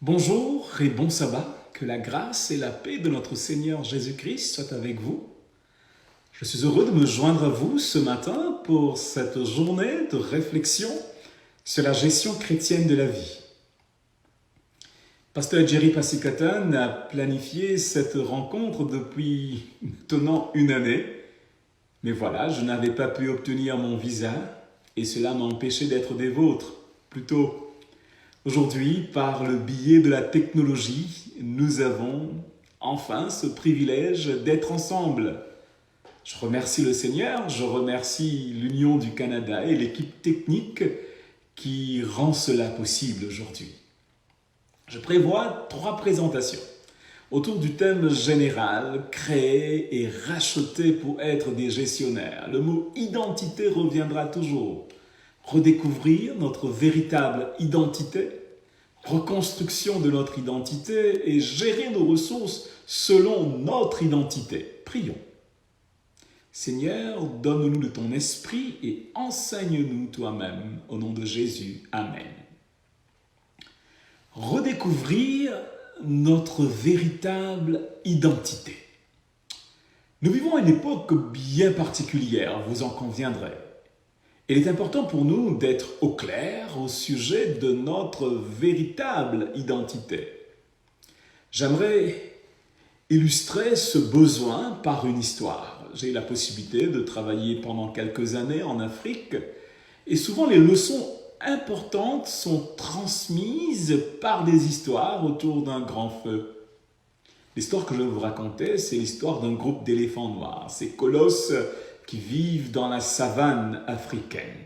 Bonjour et bon sabbat, que la grâce et la paix de notre Seigneur Jésus-Christ soient avec vous. Je suis heureux de me joindre à vous ce matin pour cette journée de réflexion sur la gestion chrétienne de la vie. Pasteur Jerry Passikatan a planifié cette rencontre depuis maintenant une année, mais voilà, je n'avais pas pu obtenir mon visa et cela m'a empêché d'être des vôtres, plutôt. Aujourd'hui, par le biais de la technologie, nous avons enfin ce privilège d'être ensemble. Je remercie le Seigneur, je remercie l'Union du Canada et l'équipe technique qui rend cela possible aujourd'hui. Je prévois 3 présentations autour du thème général « Créer et racheter pour être des gestionnaires ». Le mot « identité » reviendra toujours. Redécouvrir notre véritable identité, reconstruction de notre identité et gérer nos ressources selon notre identité. Prions. Seigneur, donne-nous de ton esprit et enseigne-nous toi-même. Au nom de Jésus. Amen. Redécouvrir notre véritable identité. Nous vivons à une époque bien particulière, vous en conviendrez. Il est important pour nous d'être au clair au sujet de notre véritable identité. J'aimerais illustrer ce besoin par une histoire. J'ai eu la possibilité de travailler pendant quelques années en Afrique et souvent les leçons importantes sont transmises par des histoires autour d'un grand feu. L'histoire que je vais vous raconter, c'est l'histoire d'un groupe d'éléphants noirs, ces colosses qui vivent dans la savane africaine.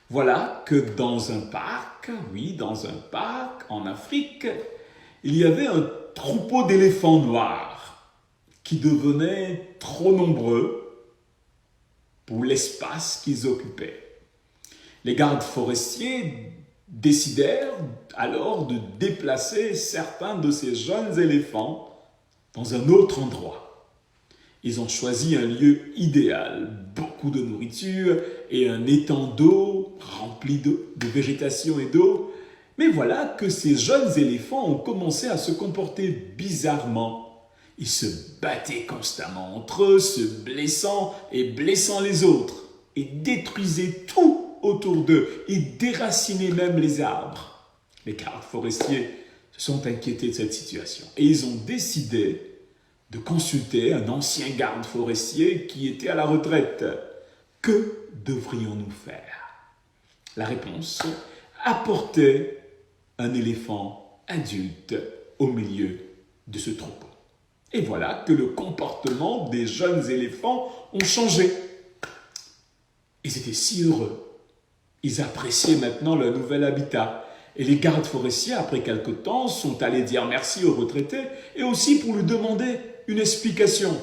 Voilà que dans un parc en Afrique, il y avait un troupeau d'éléphants noirs qui devenaient trop nombreux pour l'espace qu'ils occupaient. Les gardes forestiers décidèrent alors de déplacer certains de ces jeunes éléphants dans un autre endroit. Ils ont choisi un lieu idéal, beaucoup de nourriture et un étang d'eau rempli de végétation et d'eau. Mais voilà que ces jeunes éléphants ont commencé à se comporter bizarrement. Ils se battaient constamment entre eux, se blessant et blessant les autres, et détruisaient tout autour d'eux, et déracinaient même les arbres. Les gardes forestiers se sont inquiétés de cette situation et ils ont décidé de consulter un ancien garde forestier qui était à la retraite. Que devrions-nous faire? La réponse, apporter un éléphant adulte au milieu de ce troupeau. Et voilà que le comportement des jeunes éléphants ont changé. Ils étaient si heureux. Ils appréciaient maintenant leur nouvel habitat. Et les gardes forestiers, après quelque temps, sont allés dire merci au retraité et aussi pour lui demander une explication.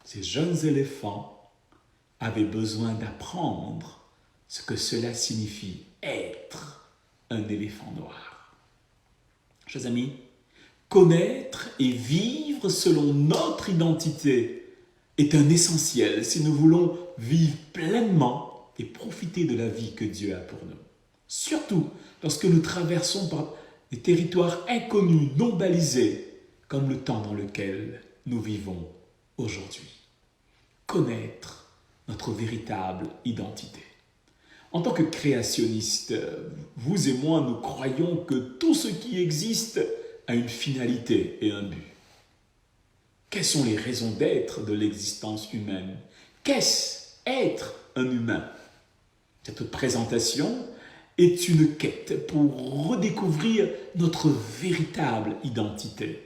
Ces jeunes éléphants avaient besoin d'apprendre ce que cela signifie être un éléphant noir. Chers amis, connaître et vivre selon notre identité est un essentiel si nous voulons vivre pleinement et profiter de la vie que Dieu a pour nous. Surtout lorsque nous traversons par des territoires inconnus, non balisés, comme le temps dans lequel nous vivons aujourd'hui. Connaître notre véritable identité. En tant que créationnistes, vous et moi, nous croyons que tout ce qui existe a une finalité et un but. Quelles sont les raisons d'être de l'existence humaine? Qu'est-ce être un humain? Cette présentation est une quête pour redécouvrir notre véritable identité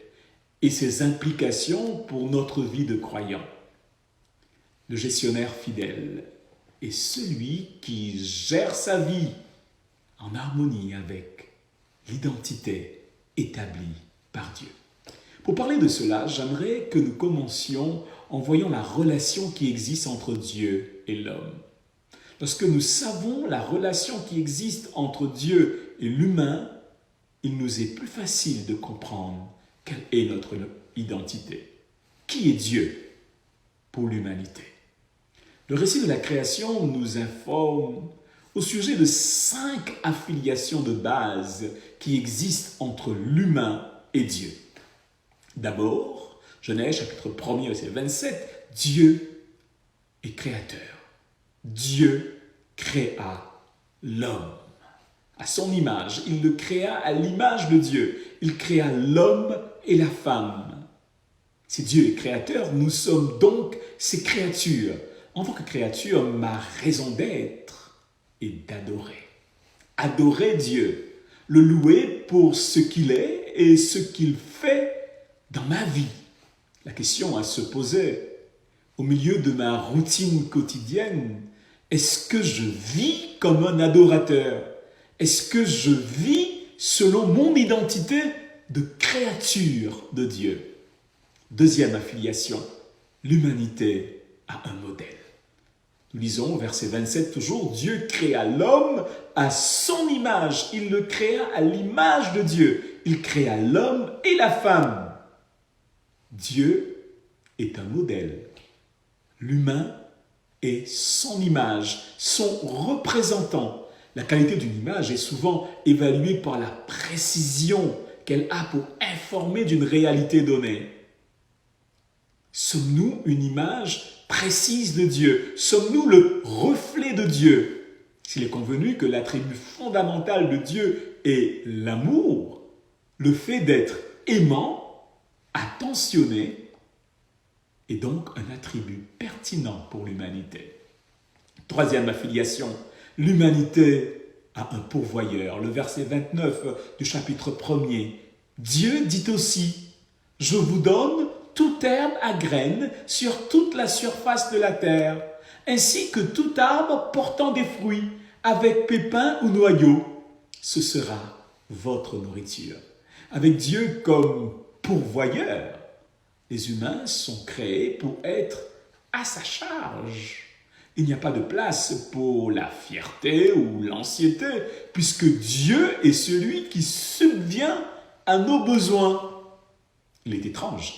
et ses implications pour notre vie de croyant. Le gestionnaire fidèle est celui qui gère sa vie en harmonie avec l'identité établie par Dieu. Pour parler de cela, j'aimerais que nous commencions en voyant la relation qui existe entre Dieu et l'homme. Lorsque nous savons la relation qui existe entre Dieu et l'humain, il nous est plus facile de comprendre quelle est notre identité. Qui est Dieu pour l'humanité? Le récit de la création nous informe au sujet de 5 affiliations de base qui existent entre l'humain et Dieu. D'abord, Genèse chapitre 1er, verset 27, Dieu est créateur. Dieu créa l'homme à son image. Il le créa à l'image de Dieu. Il créa l'homme et la femme. Si Dieu est créateur, nous sommes donc ses créatures. En tant que créature, ma raison d'être est d'adorer. Adorer Dieu, le louer pour ce qu'il est et ce qu'il fait dans ma vie. La question à se poser, au milieu de ma routine quotidienne, est-ce que je vis comme un adorateur? Est-ce que je vis selon mon identité de créature de Dieu? Deuxième affiliation, l'humanité a un modèle. Nous lisons au verset 27 toujours, Dieu créa l'homme à son image. Il le créa à l'image de Dieu. Il créa l'homme et la femme. Dieu est un modèle. L'humain est son image, son représentant. La qualité d'une image est souvent évaluée par la précision qu'elle a pour informer d'une réalité donnée. Sommes-nous une image précise de Dieu? Sommes-nous le reflet de Dieu? S'il est convenu que l'attribut fondamental de Dieu est l'amour, le fait d'être aimant, attentionné, est donc un attribut pertinent pour l'humanité. Troisième affiliation, l'humanité a un pourvoyeur. Le verset 29 du chapitre 1er. Dieu dit aussi, « Je vous donne toute herbe à graines sur toute la surface de la terre, ainsi que tout arbre portant des fruits, avec pépins ou noyaux. Ce sera votre nourriture. » Avec Dieu comme pourvoyeur, les humains sont créés pour être à sa charge. Il n'y a pas de place pour la fierté ou l'anxiété, puisque Dieu est celui qui subvient à nos besoins. Il est étrange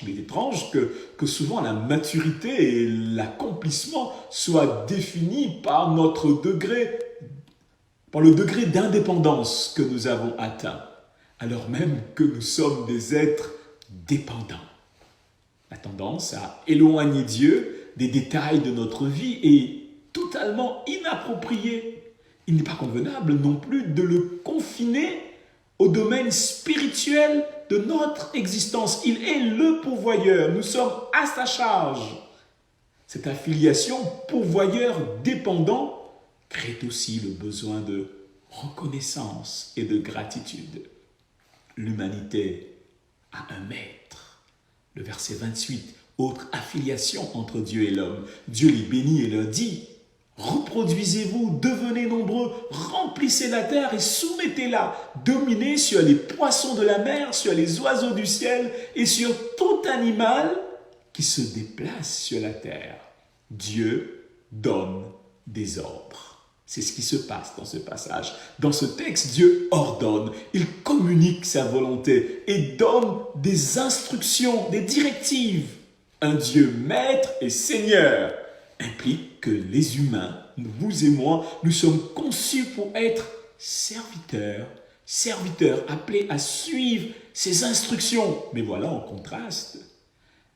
que souvent la maturité et l'accomplissement soient définis par le degré d'indépendance que nous avons atteint, alors même que nous sommes des êtres dépendants. La tendance à éloigner Dieu des détails de notre vie est totalement inappropriée. Il n'est pas convenable non plus de le confiner au domaine spirituel de notre existence. Il est le pourvoyeur. Nous sommes à sa charge. Cette affiliation pourvoyeur-dépendant crée aussi le besoin de reconnaissance et de gratitude. L'humanité a un maître. Le verset 28, autre affiliation entre Dieu et l'homme. Dieu les bénit et leur dit, « Reproduisez-vous, devenez nombreux, remplissez la terre et soumettez-la, dominez sur les poissons de la mer, sur les oiseaux du ciel et sur tout animal qui se déplace sur la terre. » Dieu donne des ordres. C'est ce qui se passe dans ce passage. Dans ce texte, Dieu ordonne, il communique sa volonté et donne des instructions, des directives. Un Dieu maître et Seigneur implique que les humains, vous et moi, nous sommes conçus pour être serviteurs appelés à suivre ses instructions. Mais voilà, en contraste,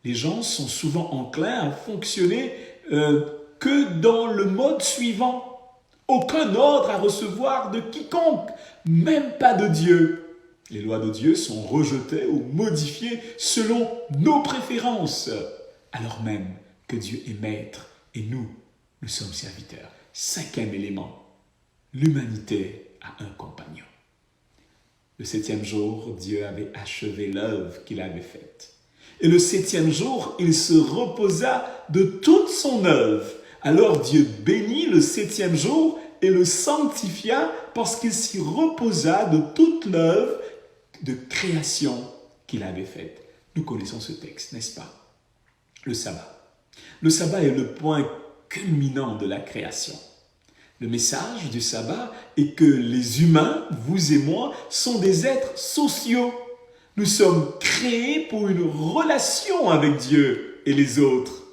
les gens sont souvent enclins à fonctionner que dans le mode suivant. Aucun ordre à recevoir de quiconque, même pas de Dieu. Les lois de Dieu sont rejetées ou modifiées selon nos préférences, alors même que Dieu est maître et nous sommes serviteurs. Cinquième élément, l'humanité a un compagnon. Le 7e jour, Dieu avait achevé l'œuvre qu'il avait faite. Et le 7e jour, il se reposa de toute son œuvre. Alors Dieu bénit le 7e jour et le sanctifia parce qu'il s'y reposa de toute l'œuvre de création qu'il avait faite. Nous connaissons ce texte, n'est-ce pas? Le sabbat. Le sabbat est le point culminant de la création. Le message du sabbat est que les humains, vous et moi, sont des êtres sociaux. Nous sommes créés pour une relation avec Dieu et les autres.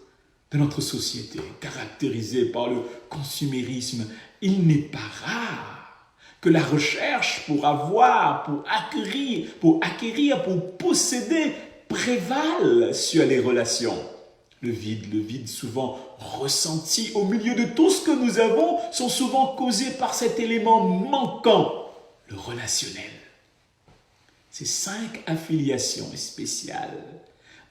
de notre société, caractérisée par le consumérisme, il n'est pas rare que la recherche pour avoir, pour acquérir, pour posséder prévale sur les relations. Le vide souvent ressenti au milieu de tout ce que nous avons, sont souvent causés par cet élément manquant, le relationnel. Ces 5 affiliations spéciales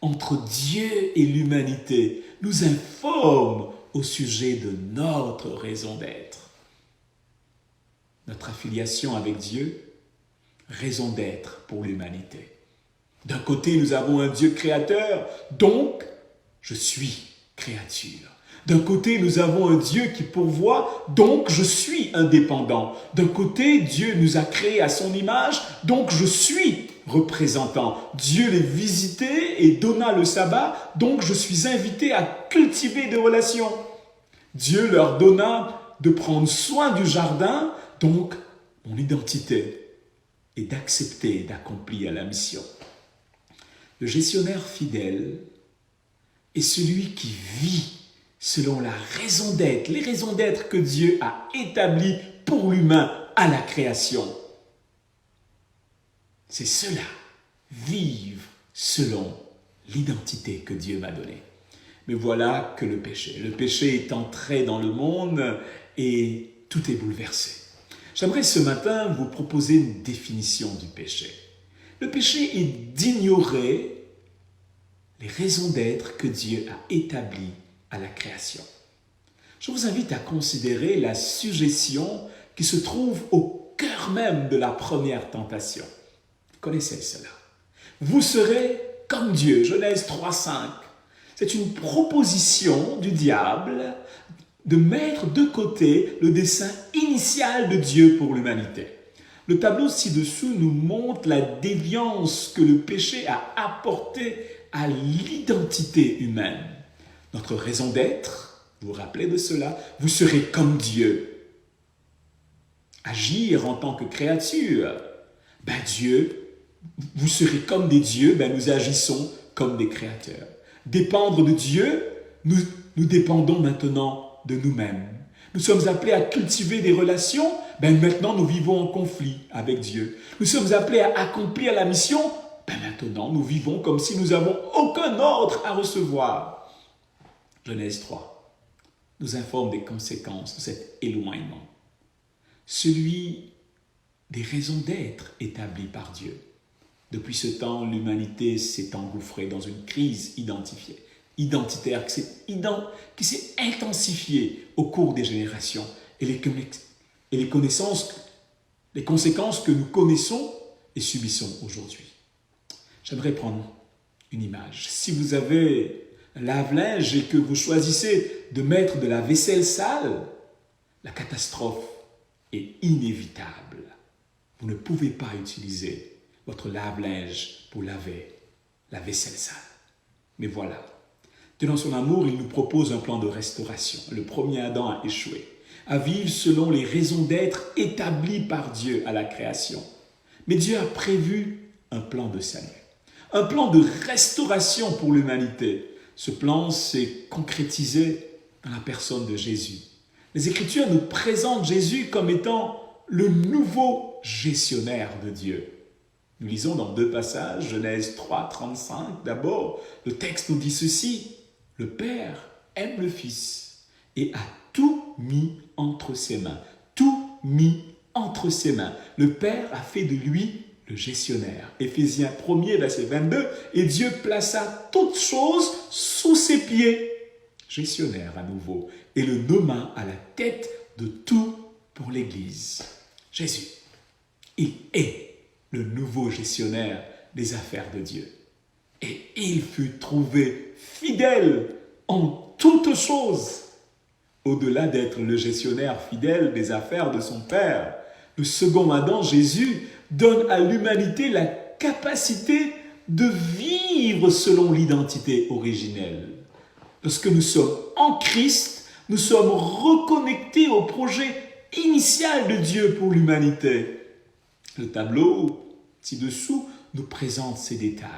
entre Dieu et l'humanité nous informent au sujet de notre raison d'être. Notre affiliation avec Dieu, raison d'être pour l'humanité. D'un côté, nous avons un Dieu créateur, donc je suis créature. D'un côté, nous avons un Dieu qui pourvoit, donc je suis indépendant. D'un côté, Dieu nous a créés à son image, donc je suis représentant. Dieu les visitait et donna le sabbat, donc je suis invité à cultiver des relations. Dieu leur donna de prendre soin du jardin, donc mon identité est d'accepter et d'accomplir la mission. Le gestionnaire fidèle est celui qui vit selon la raison d'être, les raisons d'être que Dieu a établies pour l'humain à la création. C'est cela, vivre selon l'identité que Dieu m'a donnée. Mais voilà que le péché est entré dans le monde et tout est bouleversé. J'aimerais ce matin vous proposer une définition du péché. Le péché est d'ignorer les raisons d'être que Dieu a établies à la création. Je vous invite à considérer la suggestion qui se trouve au cœur même de la première tentation. Vous connaissez cela. Vous serez comme Dieu, Genèse 3:5. C'est une proposition du diable de mettre de côté le dessein initial de Dieu pour l'humanité. Le tableau ci-dessous nous montre la déviance que le péché a apportée à l'identité humaine. Notre raison d'être, vous vous rappelez de cela, vous serez comme Dieu. Agir en tant que créature, Dieu, vous serez comme des dieux, nous agissons comme des créateurs. Dépendre de Dieu, nous dépendons maintenant de nous-mêmes. Nous sommes appelés à cultiver des relations, maintenant nous vivons en conflit avec Dieu. Nous sommes appelés à accomplir la mission, maintenant nous vivons comme si nous n'avons aucun ordre à recevoir. Genèse 3 nous informe des conséquences de cet éloignement. Celui des raisons d'être établies par Dieu. Depuis ce temps, l'humanité s'est engouffrée dans une crise identitaire qui s'est intensifiée au cours des générations. Et les conséquences que nous connaissons et subissons aujourd'hui. J'aimerais prendre une image. Si vous avez un lave-linge et que vous choisissez de mettre de la vaisselle sale, la catastrophe est inévitable. Vous ne pouvez pas utiliser votre lave-linge pour laver la vaisselle sale. Mais voilà, Dieu dans son amour, il nous propose un plan de restauration. Le premier Adam a échoué, à vivre selon les raisons d'être établies par Dieu à la création. Mais Dieu a prévu un plan de salut, un plan de restauration pour l'humanité. Ce plan s'est concrétisé dans la personne de Jésus. Les Écritures nous présentent Jésus comme étant le nouveau gestionnaire de Dieu. Nous lisons dans 2 passages, Genèse 3, 35. D'abord, le texte nous dit ceci: le Père aime le Fils et a tout mis entre ses mains. Tout mis entre ses mains. Le Père a fait de lui le gestionnaire. Éphésiens 1er, verset 22. Et Dieu plaça toutes choses sous ses pieds. Gestionnaire à nouveau. Et le nomma à la tête de tout pour l'Église. Jésus, il est le nouveau gestionnaire des affaires de Dieu. Et il fut trouvé fidèle en toutes choses. Au-delà d'être le gestionnaire fidèle des affaires de son Père, le second Adam, Jésus, donne à l'humanité la capacité de vivre selon l'identité originelle. Lorsque nous sommes en Christ, nous sommes reconnectés au projet initial de Dieu pour l'humanité. Le tableau ci-dessous nous présente ces détails.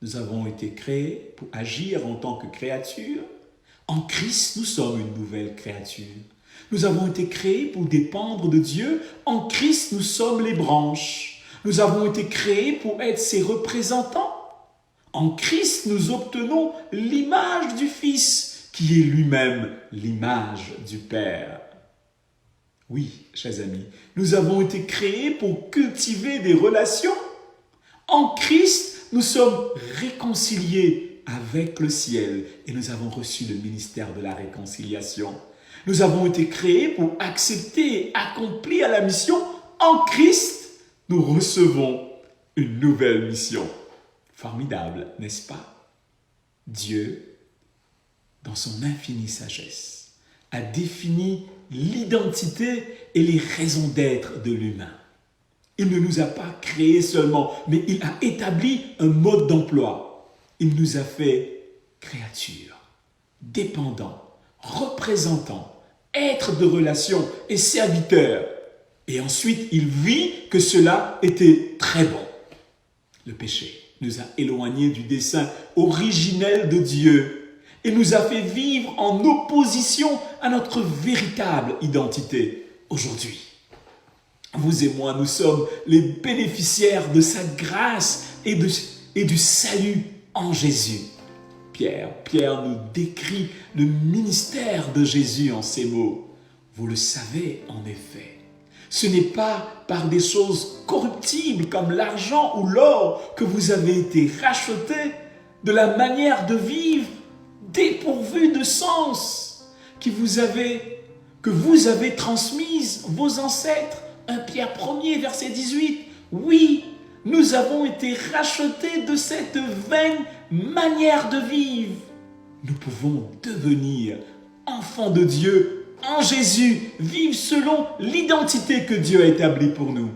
Nous avons été créés pour agir en tant que créature. En Christ, nous sommes une nouvelle créature. Nous avons été créés pour dépendre de Dieu. En Christ, nous sommes les branches. Nous avons été créés pour être ses représentants. En Christ, nous obtenons l'image du Fils, qui est lui-même l'image du Père. Oui, chers amis, nous avons été créés pour cultiver des relations. En Christ, nous sommes réconciliés avec le ciel et nous avons reçu le ministère de la réconciliation. Nous avons été créés pour accepter et accomplir la mission. En Christ, nous recevons une nouvelle mission. Formidable, n'est-ce pas? Dieu, dans son infinie sagesse, a défini l'identité et les raisons d'être de l'humain. Il ne nous a pas créés seulement, mais il a établi un mode d'emploi. Il nous a fait créatures, dépendants, représentants, êtres de relation et serviteurs. Et ensuite, il vit que cela était très bon. Le péché nous a éloignés du dessein originel de Dieu et nous a fait vivre en opposition à notre véritable identité aujourd'hui. Vous et moi, nous sommes les bénéficiaires de sa grâce et du salut en Jésus. Pierre nous décrit le ministère de Jésus en ces mots. Vous le savez en effet. Ce n'est pas par des choses corruptibles comme l'argent ou l'or que vous avez été rachetés de la manière de vivre dépourvue de sens que vous avez transmise vos ancêtres. 1 Pierre 1er, verset 18. Oui, nous avons été rachetés de cette vaine manière de vivre. Nous pouvons devenir enfants de Dieu en Jésus, vivre selon l'identité que Dieu a établie pour nous.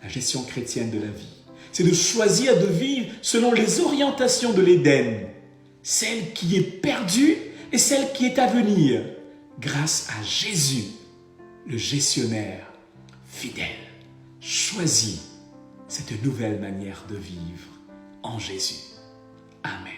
La gestion chrétienne de la vie, c'est de choisir de vivre selon les orientations de l'Éden, celle qui est perdue et celle qui est à venir, grâce à Jésus, le gestionnaire fidèle. Choisis cette nouvelle manière de vivre en Jésus. Amen.